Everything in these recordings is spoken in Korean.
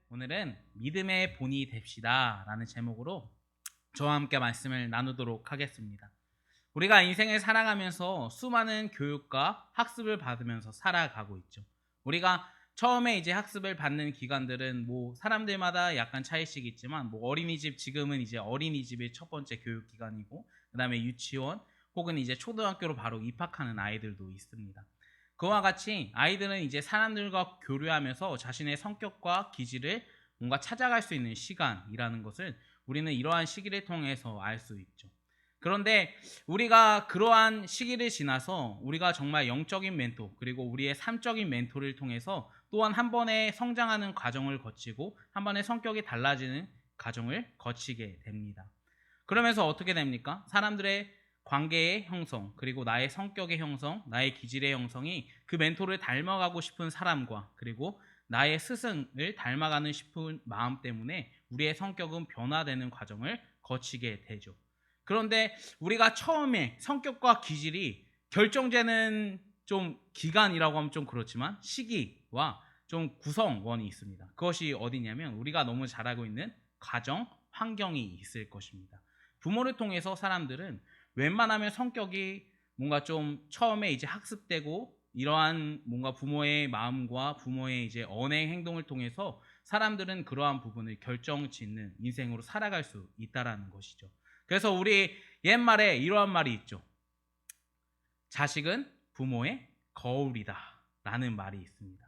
오늘은 믿음의 본이 됩시다 라는 제목으로 저와 함께 말씀을 나누도록 하겠습니다. 우리가 인생을 살아가면서 수많은 교육과 학습을 받으면서 살아가고 있죠. 우리가 처음에 이제 학습을 받는 기간들은 사람들마다 약간 차이씩 있지만 어린이집, 지금은 이제 어린이집이 첫 번째 교육 기간이고, 그다음에 유치원 혹은 이제 초등학교로 바로 입학하는 아이들도 있습니다. 그와 같이 아이들은 이제 사람들과 교류하면서 자신의 성격과 기질을 뭔가 찾아갈 수 있는 시간이라는 것을 우리는 이러한 시기를 통해서 알 수 있죠. 그런데 우리가 그러한 시기를 지나서 우리가 정말 영적인 멘토, 그리고 우리의 삶적인 멘토를 통해서 또한 한 번의 성장하는 과정을 거치고 한 번의 성격이 달라지는 과정을 거치게 됩니다. 그러면서 어떻게 됩니까? 사람들의 관계의 형성, 그리고 나의 성격의 형성, 나의 기질의 형성이 그 멘토를 닮아가고 싶은 사람과, 그리고 나의 스승을 닮아가는 싶은 마음 때문에 우리의 성격은 변화되는 과정을 거치게 되죠. 그런데 우리가 처음에 성격과 기질이 결정되는 좀 기간이라고 하면 좀 그렇지만 시기와 좀 구성원이 있습니다. 그것이 어디냐면 우리가 너무 잘 알고 있는 가정, 환경이 있을 것입니다. 부모를 통해서 사람들은 웬만하면 성격이 뭔가 좀 처음에 이제 학습되고, 이러한 뭔가 부모의 마음과 부모의 이제 언행 행동을 통해서 사람들은 그러한 부분을 결정짓는 인생으로 살아갈 수 있다라는 것이죠. 그래서 우리 옛말에 이러한 말이 있죠. 자식은 부모의 거울이다 라는 말이 있습니다.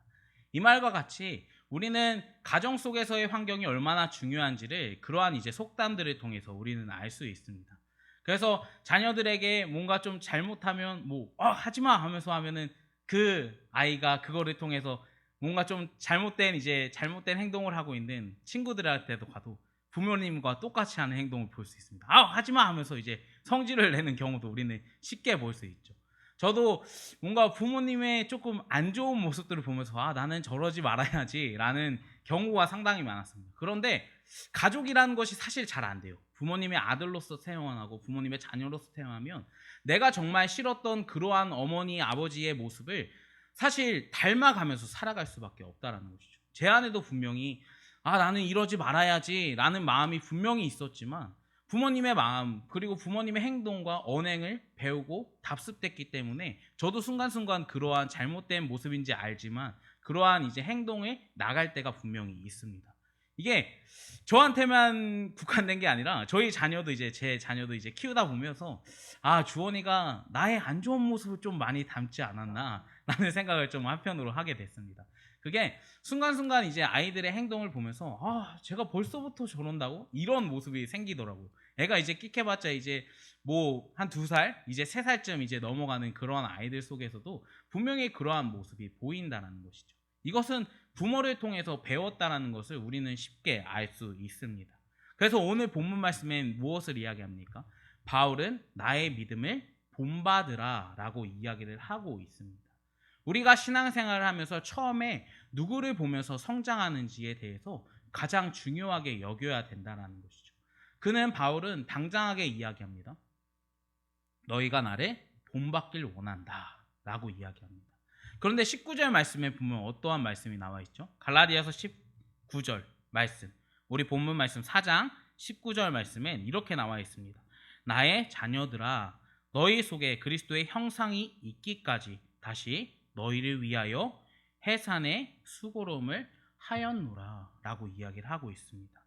이 말과 같이 우리는 가정 속에서의 환경이 얼마나 중요한지를 그러한 이제 속담들을 통해서 우리는 알 수 있습니다. 그래서 자녀들에게 뭔가 좀 잘못하면 하지마 하면서 하면은 그 아이가 그거를 통해서 뭔가 좀 잘못된 행동을 하고 있는 친구들한테도 가도 부모님과 똑같이 하는 행동을 볼 수 있습니다. 하지마 하면서 이제 성질을 내는 경우도 우리는 쉽게 볼 수 있죠. 저도 뭔가 부모님의 조금 안 좋은 모습들을 보면서 나는 저러지 말아야지 라는 경우가 상당히 많았습니다. 그런데 가족이라는 것이 사실 잘 안 돼요. 부모님의 아들로서 태어나고 부모님의 자녀로서 태어나면 내가 정말 싫었던 그러한 어머니, 아버지의 모습을 사실 닮아가면서 살아갈 수밖에 없다라는 것이죠. 제 안에도 분명히 나는 이러지 말아야지 라는 마음이 분명히 있었지만 부모님의 마음, 그리고 부모님의 행동과 언행을 배우고 답습됐기 때문에 저도 순간순간 그러한 잘못된 모습인지 알지만 그러한 이제 행동에 나갈 때가 분명히 있습니다. 이게 저한테만 국한된 게 아니라 제 자녀도 이제 키우다 보면서 주원이가 나의 안 좋은 모습을 좀 많이 닮지 않았나 라는 생각을 좀 한편으로 하게 됐습니다. 그게 순간순간 이제 아이들의 행동을 보면서 제가 벌써부터 저런다고? 이런 모습이 생기더라고요. 애가 이제 끽해봤자 이제 한 2살, 이제 3살쯤 이제 넘어가는 그러한 아이들 속에서도 분명히 그러한 모습이 보인다는 것이죠. 이것은 부모를 통해서 배웠다는 것을 우리는 쉽게 알 수 있습니다. 그래서 오늘 본문 말씀엔 무엇을 이야기합니까? 바울은 나의 믿음을 본받으라 라고 이야기를 하고 있습니다. 우리가 신앙생활을 하면서 처음에 누구를 보면서 성장하는지에 대해서 가장 중요하게 여겨야 된다는 것이죠. 바울은 당당하게 이야기합니다. 너희가 나를 본받길 원한다 라고 이야기합니다. 그런데 19절 말씀에 보면 어떠한 말씀이 나와 있죠? 갈라디아서 19절 말씀, 우리 본문 말씀 4장 19절 말씀엔 이렇게 나와 있습니다. 나의 자녀들아, 너희 속에 그리스도의 형상이 있기까지 다시 너희를 위하여 해산의 수고로움을 하였노라 라고 이야기를 하고 있습니다.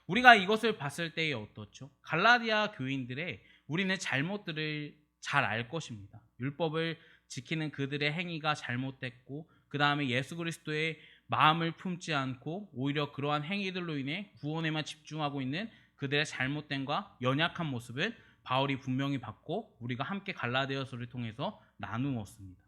우리가 이것을 봤을 때에 어떻죠? 갈라디아 교인들의 우리는 잘못들을 잘 알 것입니다. 율법을 지키는 그들의 행위가 잘못됐고, 그 다음에 예수 그리스도의 마음을 품지 않고 오히려 그러한 행위들로 인해 구원에만 집중하고 있는 그들의 잘못된과 연약한 모습을 바울이 분명히 봤고 우리가 함께 갈라디아서를 통해서 나누었습니다.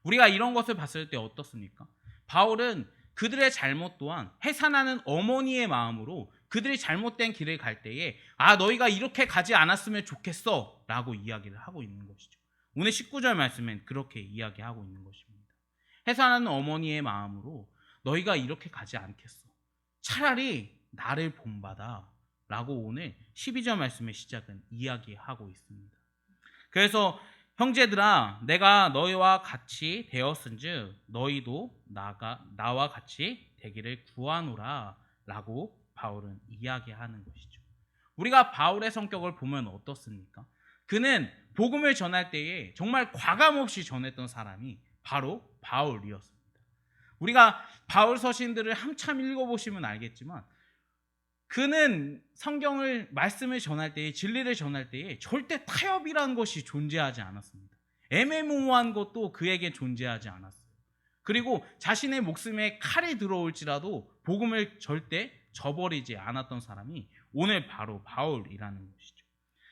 우리가 이런 것을 봤을 때 어떻습니까? 바울은 그들의 잘못 또한 해산하는 어머니의 마음으로 그들이 잘못된 길을 갈 때에 너희가 이렇게 가지 않았으면 좋겠어 라고 이야기를 하고 있는 것이죠. 오늘 19절 말씀엔 그렇게 이야기하고 있는 것입니다. 해산하는 어머니의 마음으로 너희가 이렇게 가지 않겠어, 차라리 나를 본받아 라고 오늘 12절 말씀의 시작은 이야기하고 있습니다. 그래서 형제들아, 내가 너희와 같이 되었은즉 너희도 나와 같이 되기를 구하노라 라고 바울은 이야기하는 것이죠. 우리가 바울의 성격을 보면 어떻습니까? 그는 복음을 전할 때에 정말 과감없이 전했던 사람이 바로 바울이었습니다. 우리가 바울 서신들을 한참 읽어보시면 알겠지만 그는 성경을 말씀을 전할 때에 진리를 전할 때에 절대 타협이라는 것이 존재하지 않았습니다. 애매모호한 것도 그에게 존재하지 않았어요. 그리고 자신의 목숨에 칼이 들어올지라도 복음을 절대 저버리지 않았던 사람이 오늘 바로 바울이라는 것이죠.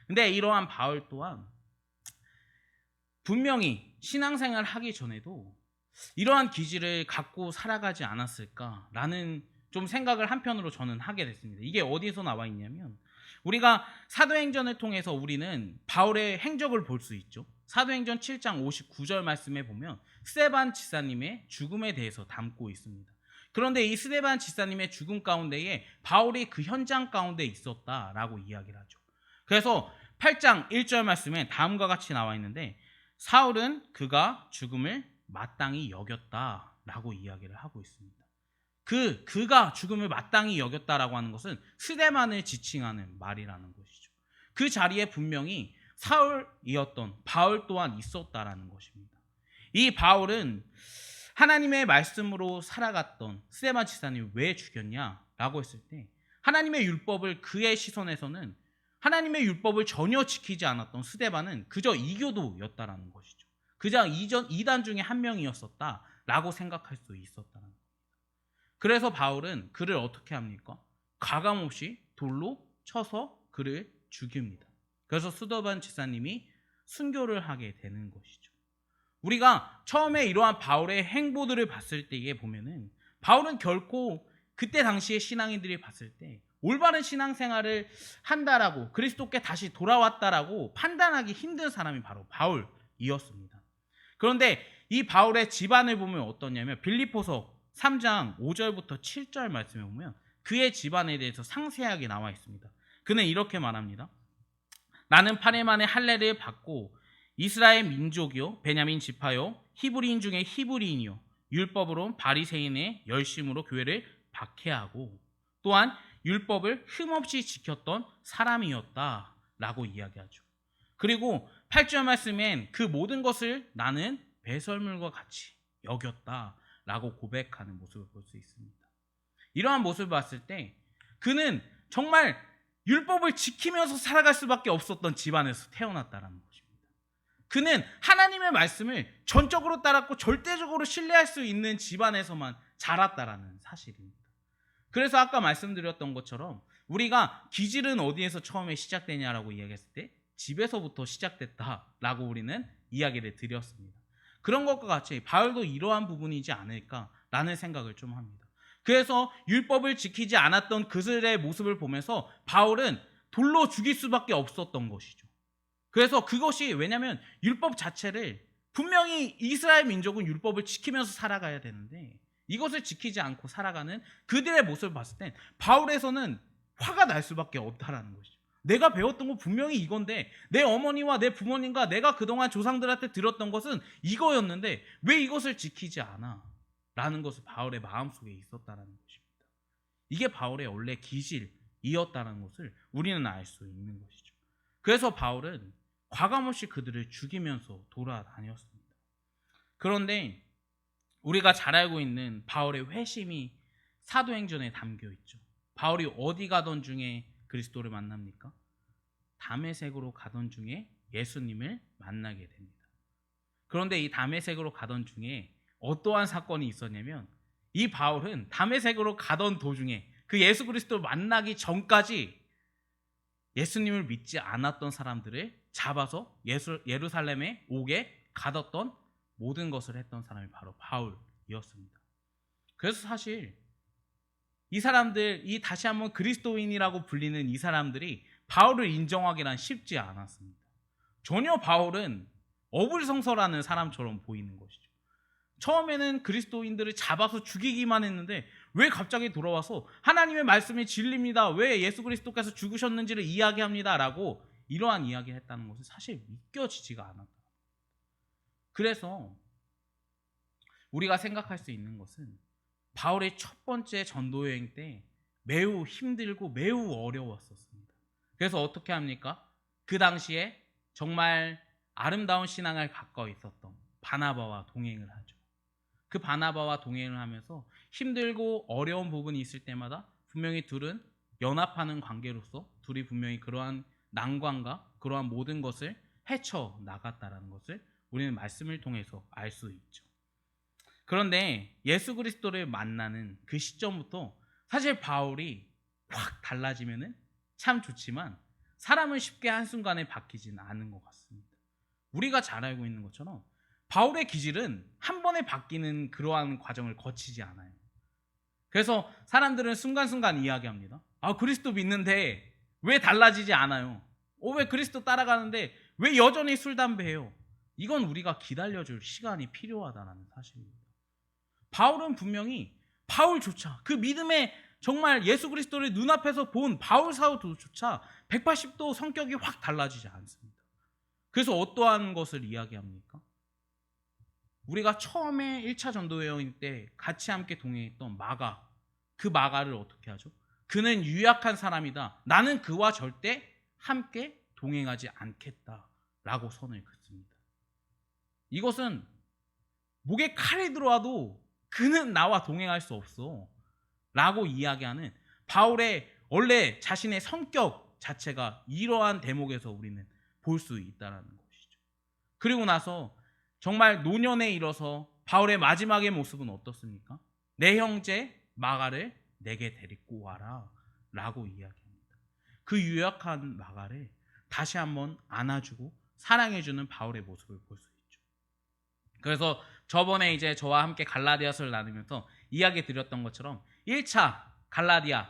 근데 이러한 바울 또한 분명히 신앙생활 하기 전에도 이러한 기질을 갖고 살아가지 않았을까라는 좀 생각을 한편으로 저는 하게 됐습니다. 이게 어디서 나와 있냐면 우리가 사도행전을 통해서 우리는 바울의 행적을 볼 수 있죠. 사도행전 7장 59절 말씀에 보면 스데반 지사님의 죽음에 대해서 담고 있습니다. 그런데 이 스데반 지사님의 죽음 가운데에 바울이 그 현장 가운데 있었다라고 이야기를 하죠. 그래서 8장 1절 말씀에 다음과 같이 나와 있는데 사울은 그가 죽음을 마땅히 여겼다라고 이야기를 하고 있습니다. 그가 죽음을 마땅히 여겼다라고 하는 것은 스데반을 지칭하는 말이라는 것이죠. 그 자리에 분명히 사울이었던 바울 또한 있었다라는 것입니다. 이 바울은 하나님의 말씀으로 살아갔던 스데반 지사님을 왜 죽였냐라고 했을 때 하나님의 율법을 그의 시선에서는 하나님의 율법을 전혀 지키지 않았던 스데반은 그저 이교도였다라는 것이죠. 그저 이단 중에 한 명이었었다라고 생각할 수 있었다는 겁니다. 그래서 바울은 그를 어떻게 합니까? 가감없이 돌로 쳐서 그를 죽입니다. 그래서 스데반 지사님이 순교를 하게 되는 것이죠. 우리가 처음에 이러한 바울의 행보들을 봤을 때에 보면은 바울은 결코 그때 당시의 신앙인들이 봤을 때 올바른 신앙생활을 한다라고 그리스도께 다시 돌아왔다라고 판단하기 힘든 사람이 바로 바울이었습니다. 그런데 이 바울의 집안을 보면 어떠냐면 빌립보서 3장 5절부터 7절 말씀에 보면 그의 집안에 대해서 상세하게 나와 있습니다. 그는 이렇게 말합니다. 나는 8일 만에 할례를 받고 이스라엘 민족이요 베냐민 지파요 히브리인 중에 히브리인이요 율법으로 바리새인의 열심으로 교회를 박해하고 또한 율법을 흠없이 지켰던 사람이었다라고 이야기하죠. 그리고 8절 말씀엔 그 모든 것을 나는 배설물과 같이 여겼다라고 고백하는 모습을 볼 수 있습니다. 이러한 모습을 봤을 때 그는 정말 율법을 지키면서 살아갈 수밖에 없었던 집안에서 태어났다라는 것입니다. 그는 하나님의 말씀을 전적으로 따랐고 절대적으로 신뢰할 수 있는 집안에서만 자랐다라는 사실입니다. 그래서 아까 말씀드렸던 것처럼 우리가 기질은 어디에서 처음에 시작되냐라고 이야기했을 때 집에서부터 시작됐다라고 우리는 이야기를 드렸습니다. 그런 것과 같이 바울도 이러한 부분이지 않을까라는 생각을 좀 합니다. 그래서 율법을 지키지 않았던 그들의 모습을 보면서 바울은 돌로 죽일 수밖에 없었던 것이죠. 그래서 그것이 왜냐하면 율법 자체를 분명히 이스라엘 민족은 율법을 지키면서 살아가야 되는데 이것을 지키지 않고 살아가는 그들의 모습을 봤을 땐 바울에서는 화가 날 수밖에 없다라는 것이죠. 내가 배웠던 건 분명히 이건데 내 어머니와 내 부모님과 내가 그동안 조상들한테 들었던 것은 이거였는데 왜 이것을 지키지 않아? 라는 것을 바울의 마음속에 있었다는 것입니다. 이게 바울의 원래 기질이었다는 것을 우리는 알 수 있는 것이죠. 그래서 바울은 과감없이 그들을 죽이면서 돌아다녔습니다. 그런데 우리가 잘 알고 있는 바울의 회심이 사도행전에 담겨 있죠. 바울이 어디 가던 중에 그리스도를 만납니까? 다메섹으로 가던 중에 예수님을 만나게 됩니다. 그런데 이 다메섹으로 가던 중에 어떠한 사건이 있었냐면 이 바울은 다메섹으로 가던 도중에 그 예수 그리스도를 만나기 전까지 예수님을 믿지 않았던 사람들을 잡아서 예루살렘에 오게 가뒀던 모든 것을 했던 사람이 바로 바울이었습니다. 그래서 사실 이 사람들, 이 다시 한번 그리스도인이라고 불리는 이 사람들이 바울을 인정하기란 쉽지 않았습니다. 전혀 바울은 어불성설하는 사람처럼 보이는 것이죠. 처음에는 그리스도인들을 잡아서 죽이기만 했는데 왜 갑자기 돌아와서 하나님의 말씀이 진리입니다. 왜 예수 그리스도께서 죽으셨는지를 이야기합니다. 라고 이러한 이야기를 했다는 것은 사실 믿겨지지가 않았다. 그래서 우리가 생각할 수 있는 것은 바울의 첫 번째 전도 여행 때 매우 힘들고 매우 어려웠었습니다. 그래서 어떻게 합니까? 그 당시에 정말 아름다운 신앙을 갖고 있었던 바나바와 동행을 하죠. 그 바나바와 동행을 하면서 힘들고 어려운 부분이 있을 때마다 분명히 둘은 연합하는 관계로서 둘이 분명히 그러한 난관과 그러한 모든 것을 헤쳐 나갔다라는 것을 우리는 말씀을 통해서 알 수 있죠. 그런데 예수 그리스도를 만나는 그 시점부터 사실 바울이 확 달라지면은 참 좋지만 사람은 쉽게 한순간에 바뀌지는 않은 것 같습니다. 우리가 잘 알고 있는 것처럼 바울의 기질은 한 번에 바뀌는 그러한 과정을 거치지 않아요. 그래서 사람들은 순간순간 이야기합니다. 아, 그리스도 믿는데 왜 달라지지 않아요? 왜 그리스도 따라가는데 왜 여전히 술, 담배해요? 이건 우리가 기다려줄 시간이 필요하다는 사실입니다. 바울은 분명히 바울조차 그 믿음의 정말 예수 그리스도를 눈앞에서 본 바울 사도조차 180도 성격이 확 달라지지 않습니다. 그래서 어떠한 것을 이야기합니까? 우리가 처음에 1차 전도 여행 때 같이 함께 동행했던 마가, 그 마가를 어떻게 하죠? 그는 유약한 사람이다. 나는 그와 절대 함께 동행하지 않겠다라고 선을 긋습니다. 이것은 목에 칼이 들어와도 그는 나와 동행할 수 없어 라고 이야기하는 바울의 원래 자신의 성격 자체가 이러한 대목에서 우리는 볼 수 있다는 것이죠. 그리고 나서 정말 노년에 이르러서 바울의 마지막의 모습은 어떻습니까? 내 형제 마가를 내게 데리고 와라 라고 이야기합니다. 그 유약한 마가를 다시 한번 안아주고 사랑해주는 바울의 모습을 볼 수 있죠. 그래서 저번에 이제 저와 함께 갈라디아서를 나누면서 이야기 드렸던 것처럼 1차 갈라디아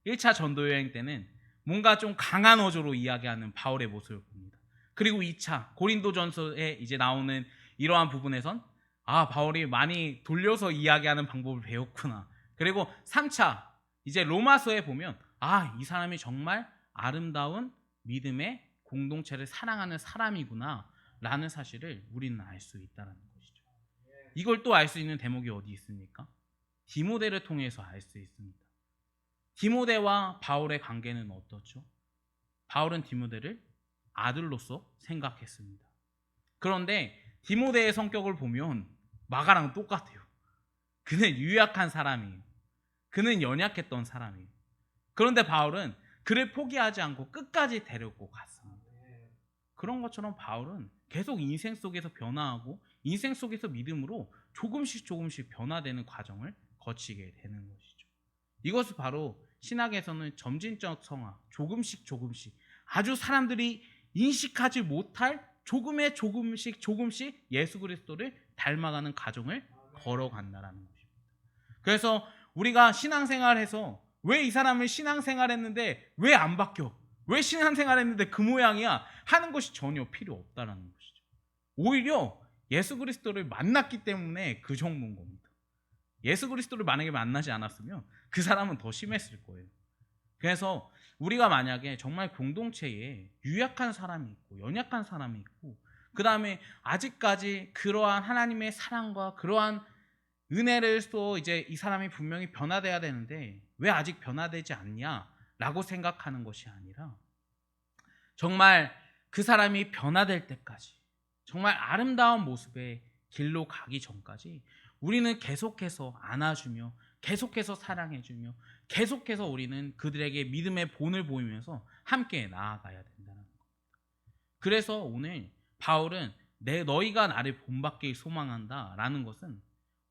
1차 전도여행 때는 뭔가 좀 강한 어조로 이야기하는 바울의 모습을 봅니다. 그리고 2차 고린도전서에 이제 나오는 이러한 부분에선 아, 바울이 많이 돌려서 이야기하는 방법을 배웠구나. 그리고 3차 이제 로마서에 보면 아, 이 사람이 정말 아름다운 믿음의 공동체를 사랑하는 사람이구나 라는 사실을 우리는 알 수 있다는 것이죠. 이걸 또 알 수 있는 대목이 어디 있습니까? 디모데를 통해서 알 수 있습니다. 디모데와 바울의 관계는 어떻죠? 바울은 디모데를 아들로서 생각했습니다. 그런데 디모데의 성격을 보면 마가랑 똑같아요. 그는 유약한 사람이에요. 그는 연약했던 사람이에요. 그런데 바울은 그를 포기하지 않고 끝까지 데리고 갔습니다. 그런 것처럼 바울은 계속 인생 속에서 변화하고 인생 속에서 믿음으로 조금씩 변화되는 과정을 거치게 되는 것이죠. 이것이 바로 신학에서는 점진적 성화, 조금씩 아주 사람들이 인식하지 못할 조금씩 예수 그리스도를 닮아가는 과정을 걸어간다라는 것입니다. 그래서 우리가 신앙생활해서 왜 이 사람을 신앙생활했는데 왜 안 바뀌어? 왜 신앙생활했는데 그 모양이야? 하는 것이 전혀 필요 없다라는 것이죠. 오히려 예수 그리스도를 만났기 때문에 그 정도인 겁니다. 예수 그리스도를 만약에 만나지 않았으면 그 사람은 더 심했을 거예요. 그래서 우리가 만약에 정말 공동체에 유약한 사람이 있고 연약한 사람이 있고 그 다음에 아직까지 그러한 하나님의 사랑과 그러한 은혜를 또 이제 이 사람이 분명히 변화돼야 되는데 왜 아직 변화되지 않냐라고 생각하는 것이 아니라 정말 그 사람이 변화될 때까지 정말 아름다운 모습의 길로 가기 전까지 우리는 계속해서 안아주며 계속해서 사랑해주며 계속해서 우리는 그들에게 믿음의 본을 보이면서 함께 나아가야 된다는 겁니다. 그래서 오늘 바울은 너희가 나를 본받길 소망한다 라는 것은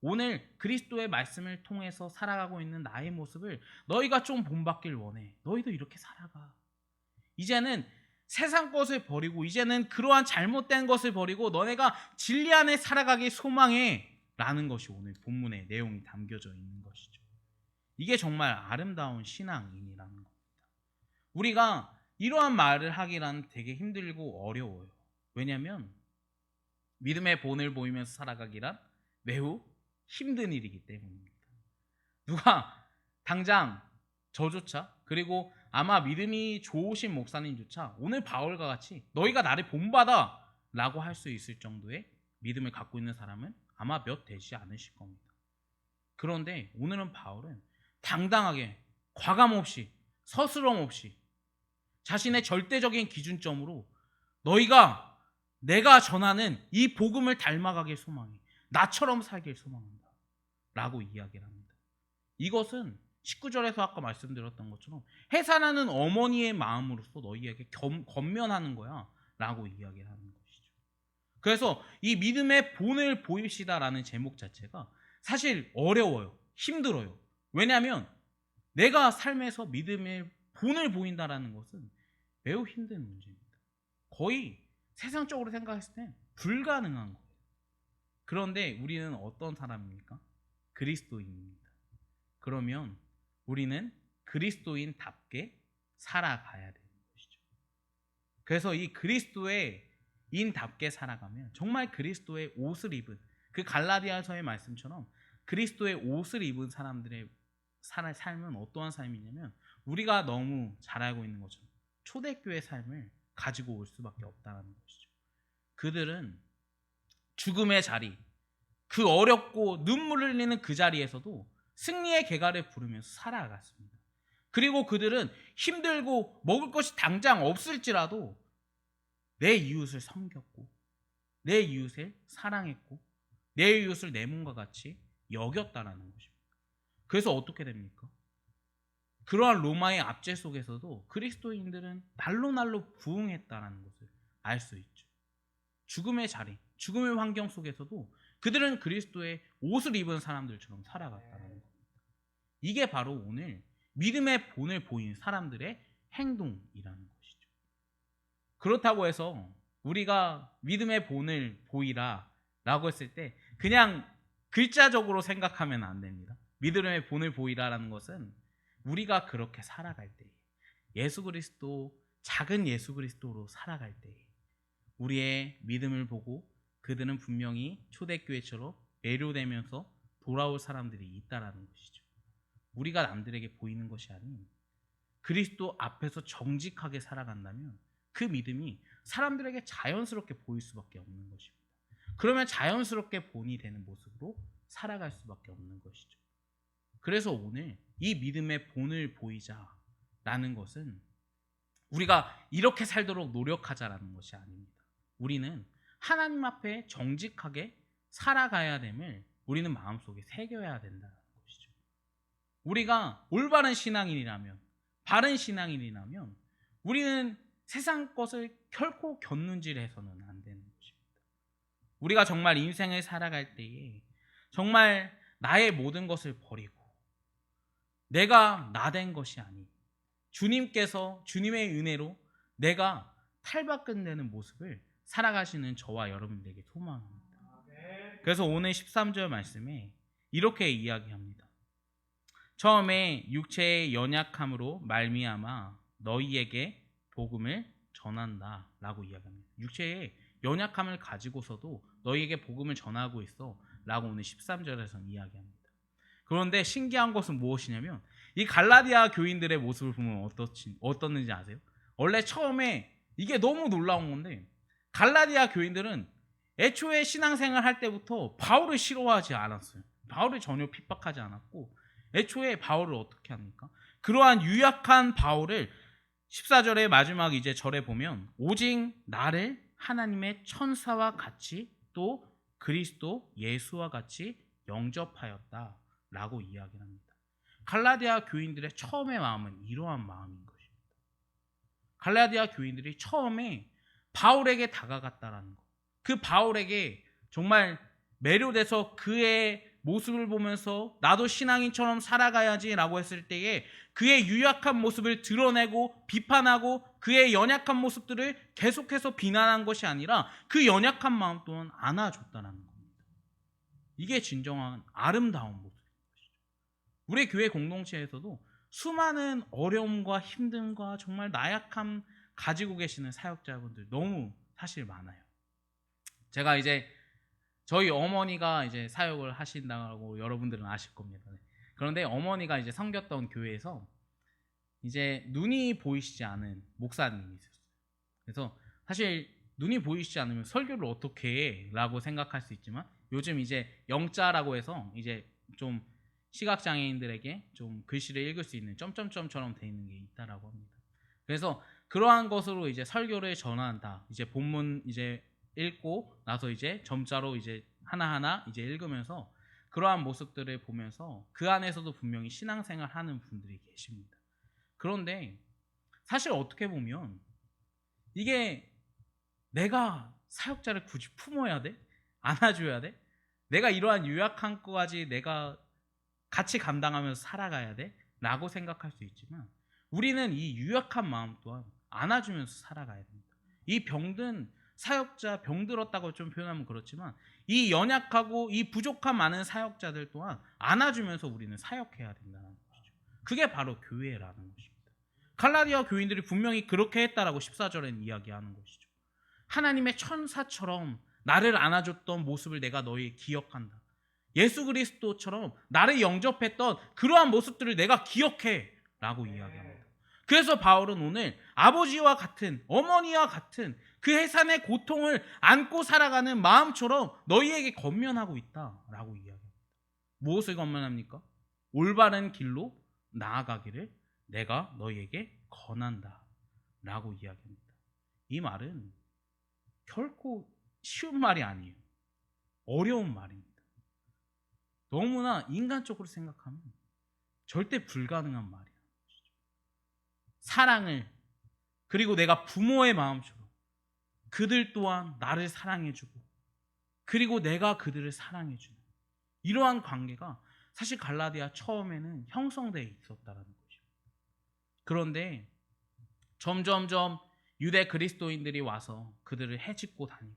오늘 그리스도의 말씀을 통해서 살아가고 있는 나의 모습을 너희가 좀 본받길 원해. 너희도 이렇게 살아가. 이제는 세상 것을 버리고 이제는 그러한 잘못된 것을 버리고 너네가 진리 안에 살아가길 소망해 라는 것이 오늘 본문의 내용이 담겨져 있는 것이죠. 이게 정말 아름다운 신앙인이라는 겁니다. 우리가 이러한 말을 하기란 되게 힘들고 어려워요. 왜냐하면 믿음의 본을 보이면서 살아가기란 매우 힘든 일이기 때문입니다. 누가 당장 저조차 그리고 아마 믿음이 좋으신 목사님조차 오늘 바울과 같이 너희가 나를 본받아 라고 할 수 있을 정도의 믿음을 갖고 있는 사람은 아마 몇 되지 않으실 겁니다. 그런데 오늘은 바울은 당당하게 과감 없이, 서스럼 없이 자신의 절대적인 기준점으로 너희가 내가 전하는 이 복음을 닮아가길 소망해. 나처럼 살길 소망한다. 라고 이야기를 합니다. 이것은 19절에서 아까 말씀드렸던 것처럼 해산하는 어머니의 마음으로서 너희에게 권면하는 거야. 라고 이야기를 하는 것이죠. 그래서 이 믿음의 본을 보이시다라는 제목 자체가 사실 어려워요. 힘들어요. 왜냐하면 내가 삶에서 믿음의 본을 보인다라는 것은 매우 힘든 문제입니다. 거의 세상적으로 생각했을 때 불가능한 거예요. 그런데 우리는 어떤 사람입니까? 그리스도인입니다. 그러면 우리는 그리스도인답게 살아가야 되는 것이죠. 그래서 이 그리스도인답게 살아가면 정말 그리스도의 옷을 입은 그 갈라디아서의 말씀처럼 그리스도의 옷을 입은 사람들의 삶은 어떠한 삶이냐면 우리가 너무 잘 알고 있는 것처럼 초대교회 삶을 가지고 올 수밖에 없다는 것이죠. 그들은 죽음의 자리, 그 어렵고 눈물을 흘리는 그 자리에서도 승리의 개가를 부르면서 살아갔습니다. 그리고 그들은 힘들고 먹을 것이 당장 없을지라도 내 이웃을 섬겼고 내 이웃을 사랑했고 내 이웃을 내 몸과 같이 여겼다라는 것입니다. 그래서 어떻게 됩니까? 그러한 로마의 압제 속에서도 그리스도인들은 날로 부흥했다는 것을 알 수 있죠. 죽음의 자리, 죽음의 환경 속에서도 그들은 그리스도의 옷을 입은 사람들처럼 살아갔다는 겁니다. 이게 바로 오늘 믿음의 본을 보인 사람들의 행동이라는 것이죠. 그렇다고 해서 우리가 믿음의 본을 보이라 라고 했을 때 그냥 글자적으로 생각하면 안 됩니다. 믿음의 본을 보이라라는 것은 우리가 그렇게 살아갈 때 예수 그리스도, 작은 예수 그리스도로 살아갈 때 우리의 믿음을 보고 그들은 분명히 초대교회처럼 매료되면서 돌아올 사람들이 있다라는 것이죠. 우리가 남들에게 보이는 것이 아닌 그리스도 앞에서 정직하게 살아간다면 그 믿음이 사람들에게 자연스럽게 보일 수밖에 없는 것입니다. 그러면 자연스럽게 본이 되는 모습으로 살아갈 수밖에 없는 것이죠. 그래서 오늘 이 믿음의 본을 보이자라는 것은 우리가 이렇게 살도록 노력하자라는 것이 아닙니다. 우리는 하나님 앞에 정직하게 살아가야 됨을 우리는 마음속에 새겨야 된다는 것이죠. 우리가 올바른 신앙인이라면, 바른 신앙인이라면 우리는 세상 것을 결코 곁눈질해서는 안 되는 것입니다. 우리가 정말 인생을 살아갈 때에 정말 나의 모든 것을 버리고 내가 나 된 것이 아닌 주님께서 주님의 은혜로 내가 탈바꿈되는 모습을 살아가시는 저와 여러분들에게 소망합니다. 그래서 오늘 13절 말씀에 이렇게 이야기합니다. 처음에 육체의 연약함으로 말미암아 너희에게 복음을 전한다 라고 이야기합니다. 육체의 연약함을 가지고서도 너희에게 복음을 전하고 있어 라고 오늘 13절에서 이야기합니다. 그런데 신기한 것은 무엇이냐면 이 갈라디아 교인들의 모습을 보면 어떻는지 아세요? 원래 처음에 이게 너무 놀라운 건데 갈라디아 교인들은 애초에 신앙생활 할 때부터 바울을 싫어하지 않았어요. 바울을 전혀 핍박하지 않았고 애초에 바울을 어떻게 합니까? 그러한 유약한 바울을 14절의 마지막 이제 절에 보면 오직 나를 하나님의 천사와 같이 또 그리스도 예수와 같이 영접하였다 라고 이야기를 합니다. 갈라디아 교인들의 처음의 마음은 이러한 마음인 것입니다. 갈라디아 교인들이 처음에 바울에게 다가갔다라는 것, 그 바울에게 정말 매료돼서 그의 모습을 보면서 나도 신앙인처럼 살아가야지 라고 했을 때에 그의 유약한 모습을 드러내고 비판하고 그의 연약한 모습들을 계속해서 비난한 것이 아니라 그 연약한 마음 또한 안아줬다는 겁니다. 이게 진정한 아름다운 모습인 것이죠. 우리 교회 공동체에서도 수많은 어려움과 힘듦과 정말 나약함 가지고 계시는 사역자분들 너무 사실 많아요. 제가 이제 저희 어머니가 이제 사역을 하신다고 여러분들은 아실 겁니다. 그런데 어머니가 이제 섬겼던 교회에서 이제 눈이 보이시지 않은 목사님이 있었어요. 그래서 사실 눈이 보이시지 않으면 설교를 어떻게 해? 라고 생각할 수 있지만 요즘 이제 영자라고 해서 이제 좀 시각장애인들에게 좀 글씨를 읽을 수 있는 점점점처럼 되어 있는 게 있다라고 합니다. 그래서 그러한 것으로 이제 설교를 전한다. 이제 본문 이제 읽고 나서 이제 점자로 이제 하나하나 이제 읽으면서 그러한 모습들을 보면서 그 안에서도 분명히 신앙생활 하는 분들이 계십니다. 그런데 사실 어떻게 보면 이게 내가 사역자를 굳이 품어야 돼? 안아줘야 돼? 내가 이러한 유약한 것까지 내가 같이 감당하면서 살아가야 돼? 라고 생각할 수 있지만 우리는 이 유약한 마음 또한 안아주면서 살아가야 됩니다. 이 병든 사역자, 병들었다고 좀 표현하면 그렇지만 이 연약하고 이 부족한 많은 사역자들 또한 안아주면서 우리는 사역해야 된다는 것이죠. 그게 바로 교회라는 것입니다. 갈라디아 교인들이 분명히 그렇게 했다라고 14절에는 이야기하는 것이죠. 하나님의 천사처럼 나를 안아줬던 모습을 내가 너희에 기억한다. 예수 그리스도처럼 나를 영접했던 그러한 모습들을 내가 기억해 라고 이야기합니다. 그래서 바울은 오늘 아버지와 같은, 어머니와 같은 그 해산의 고통을 안고 살아가는 마음처럼 너희에게 권면하고 있다라고 이야기합니다. 무엇을 권면합니까? 올바른 길로 나아가기를 내가 너희에게 권한다 라고 이야기합니다. 이 말은 결코 쉬운 말이 아니에요. 어려운 말입니다. 너무나 인간적으로 생각하면 절대 불가능한 말이야. 사랑을, 그리고 내가 부모의 마음처럼 그들 또한 나를 사랑해주고 그리고 내가 그들을 사랑해주는 이러한 관계가 사실 갈라디아 처음에는 형성되어 있었다는 것이죠. 그런데 점점점 유대 그리스도인들이 와서 그들을 해집고 다니고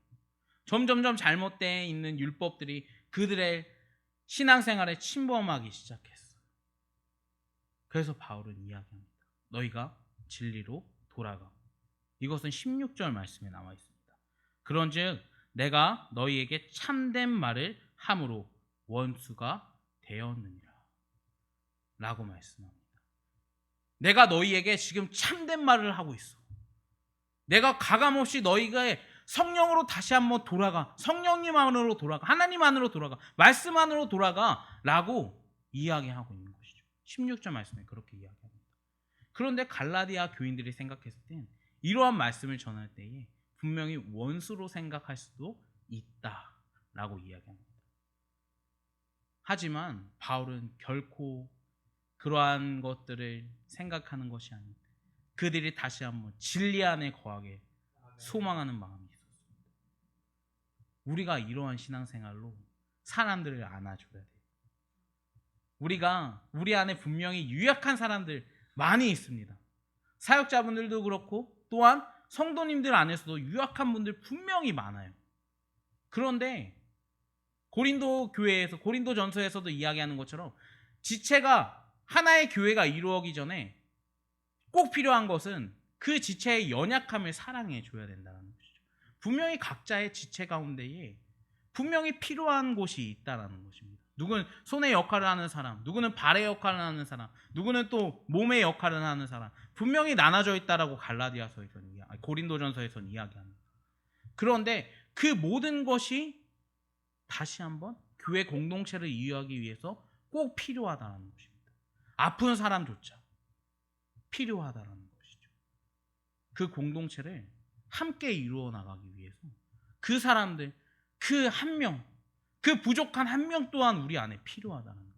점점점 잘못되어 있는 율법들이 그들의 신앙생활에 침범하기 시작했어요. 그래서 바울은 이야기합니다. 너희가 진리로 돌아가. 이것은 16절 말씀에 나와 있습니다. 그런즉 내가 너희에게 참된 말을 함으로 원수가 되었느니라 라고 말씀합니다. 내가 너희에게 지금 참된 말을 하고 있어. 내가 가감없이 너희가 성령으로 다시 한번 돌아가, 성령님 안으로 돌아가, 하나님 안으로 돌아가, 말씀 안으로 돌아가 라고 이야기하고 있는 것이죠. 16절 말씀에 그렇게 이야기합니다. 그런데 갈라디아 교인들이 생각했을 땐 이러한 말씀을 전할 때에 분명히 원수로 생각할 수도 있다라고 이야기합니다. 하지만 바울은 결코 그러한 것들을 생각하는 것이 아닌 그들이 다시 한번 진리 안에 거하게 소망하는 마음이 있었습니다. 우리가 이러한 신앙생활로 사람들을 안아줘야 돼요. 우리가 우리 안에 분명히 유약한 사람들 많이 있습니다. 사역자분들도 그렇고 또한 성도님들 안에서도 유약한 분들 분명히 많아요. 그런데 고린도 교회에서, 고린도 전서에서도 이야기하는 것처럼 지체가 하나의 교회가 이루어지기 전에 꼭 필요한 것은 그 지체의 연약함을 사랑해 줘야 된다는 것이죠. 분명히 각자의 지체 가운데에 분명히 필요한 곳이 있다는 것입니다. 누구는 손의 역할을 하는 사람, 누구는 발의 역할을 하는 사람, 누구는 또 몸의 역할을 하는 사람, 분명히 나눠져 있다라고 갈라디아서에서는, 고린도전서에서는 이야기합니다. 그런데 그 모든 것이 다시 한번 교회 공동체를 이유하기 위해서 꼭 필요하다는 것입니다. 아픈 사람조차 필요하다는 것이죠. 그 공동체를 함께 이루어 나가기 위해서 그 사람들, 그 한 명, 그 부족한 한 명 또한 우리 안에 필요하다는 거예요.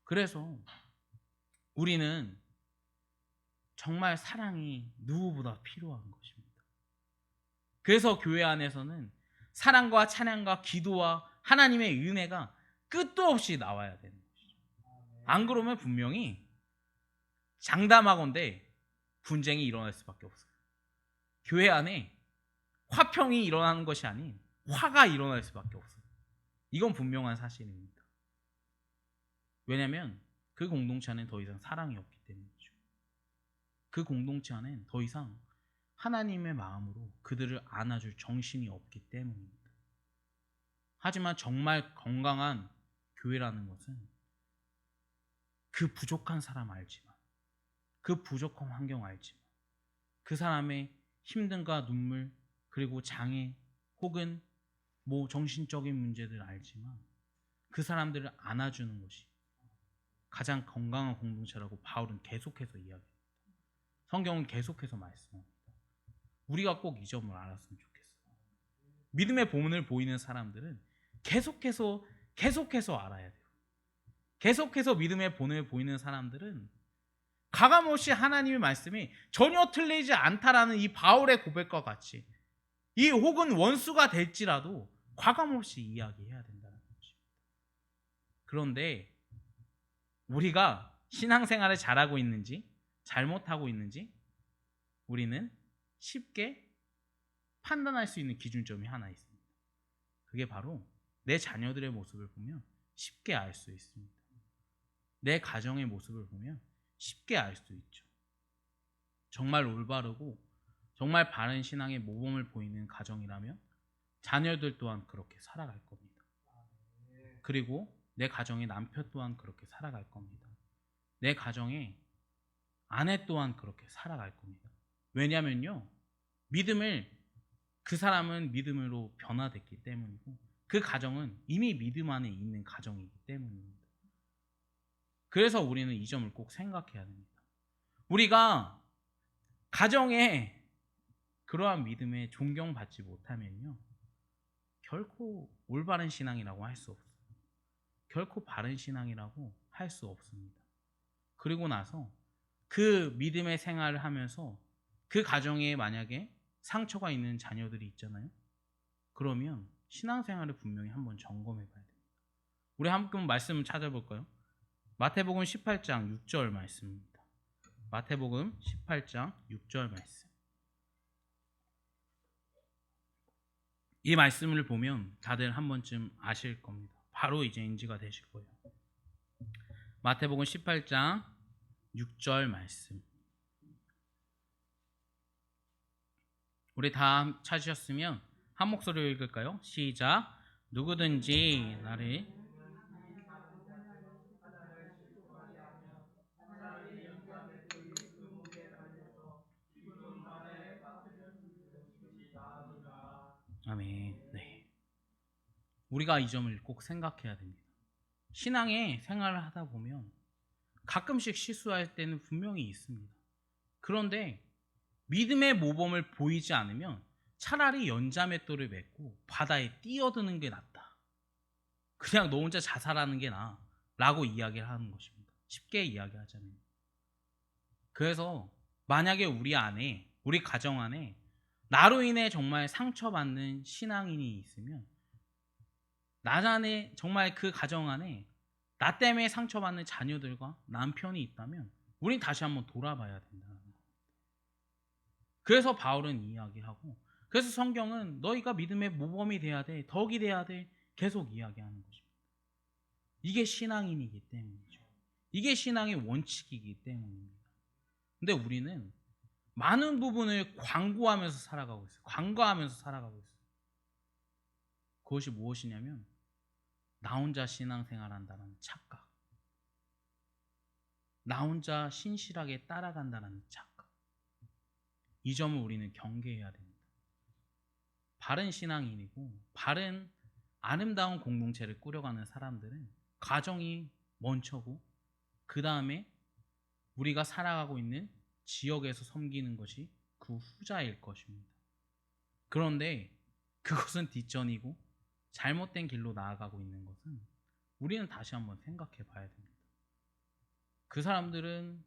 그래서 우리는 정말 사랑이 누구보다 필요한 것입니다. 그래서 교회 안에서는 사랑과 찬양과 기도와 하나님의 은혜가 끝도 없이 나와야 되는 것이죠. 안 그러면 분명히 장담하건대 분쟁이 일어날 수밖에 없어요. 교회 안에 화평이 일어나는 것이 아닌 화가 일어날 수밖에 없어요. 이건 분명한 사실입니다. 왜냐하면 그 공동체 안엔 더 이상 사랑이 없기 때문이죠. 그 공동체 안엔 더 이상 하나님의 마음으로 그들을 안아줄 정신이 없기 때문입니다. 하지만 정말 건강한 교회라는 것은 그 부족한 사람 알지만, 그 부족한 환경 알지만, 그 사람의 힘듦과 눈물, 그리고 장애 혹은 정신적인 문제들 알지만 그 사람들을 안아주는 것이 가장 건강한 공동체라고 바울은 계속해서 이야기합니다. 성경은 계속해서 말씀합니다. 우리가 꼭 이 점을 알았으면 좋겠어요. 믿음의 본을 보이는 사람들은 계속해서 알아야 돼요. 계속해서 믿음의 본을 보이는 사람들은 가감없이 하나님의 말씀이 전혀 틀리지 않다라는 이 바울의 고백과 같이 이 혹은 원수가 될지라도 과감없이 이야기해야 된다는 것입니다. 그런데 우리가 신앙생활을 잘하고 있는지 잘못하고 있는지 우리는 쉽게 판단할 수 있는 기준점이 하나 있습니다. 그게 바로 내 자녀들의 모습을 보면 쉽게 알 수 있습니다. 내 가정의 모습을 보면 쉽게 알 수 있죠. 정말 올바르고 정말 바른 신앙의 모범을 보이는 가정이라면 자녀들 또한 그렇게 살아갈 겁니다. 그리고 내 가정의 남편 또한 그렇게 살아갈 겁니다. 내 가정의 아내 또한 그렇게 살아갈 겁니다. 왜냐면요, 그 사람은 믿음으로 변화됐기 때문이고 그 가정은 이미 믿음 안에 있는 가정이기 때문입니다. 그래서 우리는 이 점을 꼭 생각해야 됩니다. 우리가 가정에 그러한 믿음에 존경받지 못하면요, 결코 올바른 신앙이라고 할 수 없어요. 결코 바른 신앙이라고 할 수 없습니다. 그리고 나서 그 믿음의 생활을 하면서 그 가정에 만약에 상처가 있는 자녀들이 있잖아요. 그러면 신앙생활을 분명히 한번 점검해 봐야 됩니다. 우리 한번 말씀 찾아볼까요? 마태복음 18장 6절 말씀입니다. 마태복음 18장 6절 말씀. 이 말씀을 보면 다들 한 번쯤 아실 겁니다. 바로 이제 인지가 되실 거예요. 마태복음 18장 6절 말씀. 우리 다 찾으셨으면 한 목소리로 읽을까요? 시작. 누구든지 나를 아멘. 네. 우리가 이 점을 꼭 생각해야 됩니다. 신앙의 생활을 하다 보면 가끔씩 실수할 때는 분명히 있습니다. 그런데 믿음의 모범을 보이지 않으면 차라리 연자맷돌을 맺고 바다에 뛰어드는 게 낫다. 그냥 너 혼자 자살하는 게 나아 라고 이야기를 하는 것입니다. 쉽게 이야기하자면. 그래서 만약에 우리 가정 안에 나로 인해 정말 상처받는 신앙인이 있으면 나 안에 정말 그 가정 안에 나 때문에 상처받는 자녀들과 남편이 있다면 우린 다시 한번 돌아봐야 된다는 거예요. 그래서 바울은 이야기하고 그래서 성경은 너희가 믿음의 모범이 돼야 돼. 덕이 돼야 돼. 계속 이야기하는 것입니다. 이게 신앙인이기 때문이죠. 이게 신앙의 원칙이기 때문입니다. 근데 우리는 많은 부분을 광고하면서 살아가고 있어요. 광고하면서 살아가고 있어요. 그것이 무엇이냐면 나 혼자 신앙생활한다는 착각. 나 혼자 신실하게 따라간다는 착각. 이 점을 우리는 경계해야 됩니다. 바른 신앙인이고 바른 아름다운 공동체를 꾸려가는 사람들은 가정이 먼저고 그 다음에 우리가 살아가고 있는 지역에서 섬기는 것이 그 후자일 것입니다. 그런데 그것은 뒷전이고 잘못된 길로 나아가고 있는 것은 우리는 다시 한번 생각해 봐야 됩니다. 그 사람들은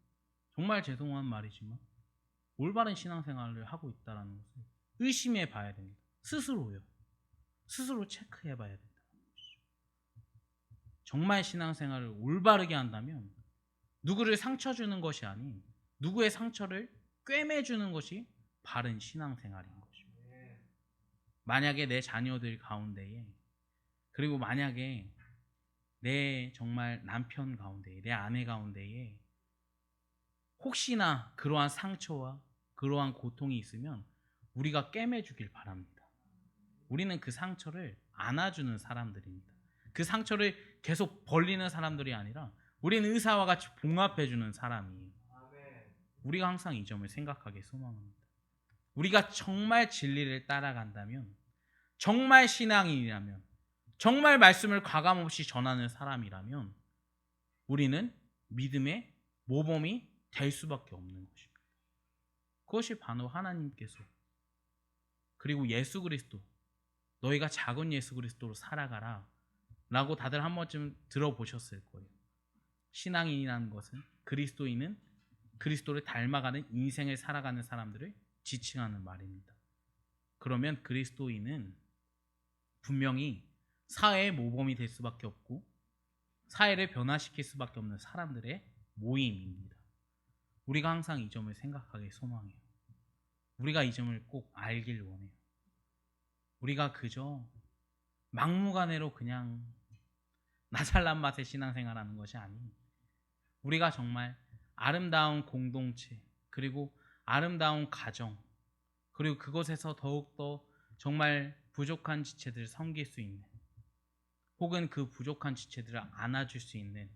정말 죄송한 말이지만 올바른 신앙생활을 하고 있다는 것을 의심해 봐야 됩니다. 스스로요. 스스로 체크해 봐야 된다는 것이죠. 정말 신앙생활을 올바르게 한다면 누구를 상처 주는 것이 아닌 누구의 상처를 꿰매주는 것이 바른 신앙생활인 것입니다. 만약에 내 자녀들 가운데에 그리고 만약에 내 정말 남편 가운데에 내 아내 가운데에 혹시나 그러한 상처와 그러한 고통이 있으면 우리가 꿰매주길 바랍니다. 우리는 그 상처를 안아주는 사람들입니다. 그 상처를 계속 벌리는 사람들이 아니라 우리는 의사와 같이 봉합해주는 사람이에요. 우리가 항상 이 점을 생각하게 소망합니다. 우리가 정말 진리를 따라간다면 정말 신앙인이라면 정말 말씀을 과감없이 전하는 사람이라면 우리는 믿음의 모범이 될 수밖에 없는 것입니다. 그것이 바로 하나님께서 그리고 예수 그리스도, 너희가 작은 예수 그리스도로 살아가라 라고 다들 한 번쯤 들어보셨을 거예요. 신앙인이라는 것은 그리스도인은 그리스도를 닮아가는 인생을 살아가는 사람들을 지칭하는 말입니다. 그러면 그리스도인은 분명히 사회의 모범이 될 수밖에 없고 사회를 변화시킬 수밖에 없는 사람들의 모임입니다. 우리가 항상 이 점을 생각하길 소망해요. 우리가 이 점을 꼭 알길 원해요. 우리가 그저 막무가내로 그냥 나잘난 맛의 신앙생활하는 것이 아닌 우리가 정말 아름다운 공동체 그리고 아름다운 가정 그리고 그곳에서 더욱더 정말 부족한 지체들을 섬길 수 있는 혹은 그 부족한 지체들을 안아줄 수 있는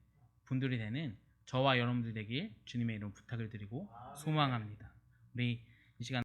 분들이 되는 저와 여러분들 되길 주님의 이름 부탁을 드리고 소망합니다. 우리 이 시간